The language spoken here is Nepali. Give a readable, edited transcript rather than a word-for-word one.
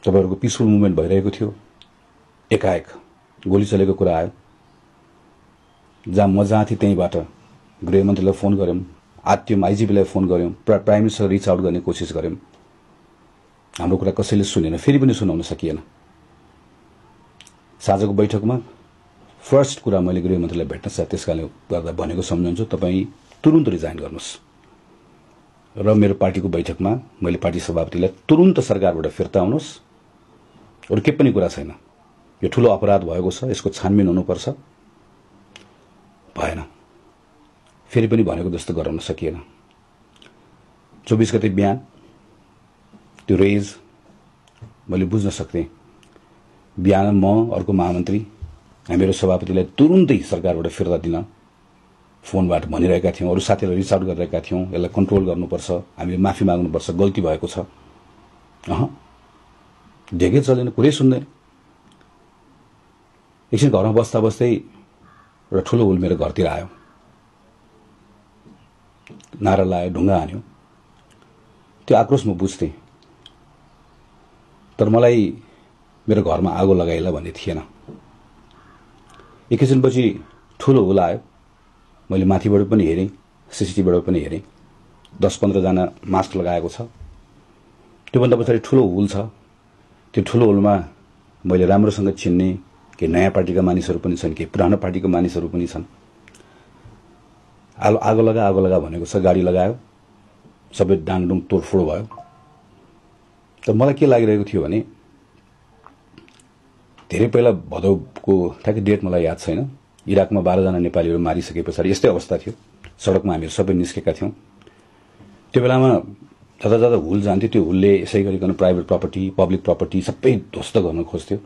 तपाईहरुको पिसफुल मुभमेन्ट भइरहेको थियो, एकाएक गोली चलेको कुरा आयो। जहाँ म जहाँ थिएँ त्यहीबाट गृहमन्त्रीलाई फोन गर्यौं, आरटीएम आईजीपीलाई फोन गर्यौं, प्राइम मिनिस्टर रिच आउट गर्ने कोसिस गर्यौं। हाम्रो कुरा कसैले सुनेन, फेरि पनि सुनाउन सकिएन। साँझको बैठकमा फर्स्ट कुरा मैले गृहमन्त्रीलाई भेट्न त्यसकारणले गर्दा भनेको सम्झन्छु, तपाईँ तुरुन्त रिजाइन गर्नुहोस्। र मेरो पार्टीको बैठकमा मैले पार्टी सभापतिलाई तुरुन्त सरकारबाट फिर्ता आउनुहोस्, अरु के पनि कुरा छैन, यो ठूलो अपराध भएको छ, यसको छानबिन हुनुपर्छ। भएन, फेरि पनि भनेको जस्तो गराउन सकिएन। 24 गते बिहान त्यो रेज मैले बुझ्न सक्थेँ। बिहान म अर्को महामन्त्री हामीहरू सभापतिलाई तुरुन्तै सरकारबाट फिर्ता दिन फोनबाट भनिरहेका थियौं, अरु साथीहरुलाई रिच आउट गरिरहेका थियौं, यसलाई कन्ट्रोल गर्नुपर्छ, हामीले माफी माग्नुपर्छ, गल्ती भएको छ। ढेगे चलेन, कुरै सुन्दैन। एकछिन घरमा बस्दा बस्दै एउटा ठूलो हुल मेरो घरतिर आयो, नारा लायो, ढुङ्गा हान्यो। त्यो आक्रोश म बुझ्थेँ, तर मलाई मेरो घरमा आगो लगाइला भन्ने थिएन। एकैछिनपछि ठूलो हुल आयो, मैले माथिबाट पनि हेरेँ, सीसीटीभीबाट पनि हेरेँ, 10-15 जना मास्क लगाएको छ। त्योभन्दा पछाडि ठूलो हुल छ। त्यो ठूलो हुलमा मैले राम्रोसँग चिन्ने के नयाँ पार्टीका मानिसहरू पनि छन्, के पुरानो पार्टीका मानिसहरू पनि छन्। आगो लगा भनेको छ, गाडी लगायो, सबै डाङडुङ तोडफोड भयो। त मलाई के लागिरहेको थियो भने धेरै पहिला भदौको ठ्याक्कै डेट मलाई याद छैन, इराकमा 12 जना नेपालीहरू मारिसके पछाडि यस्तै अवस्था थियो। सडकमा हामीहरू सबै निस्केका थियौं। त्यो बेलामा जता जता हुल जान्थ्यो, त्यो हुलले यसै गरिकन प्राइभेट प्रपर्टी, पब्लिक प्रपर्टी सबै ध्वस्त गर्न खोज्थ्यो।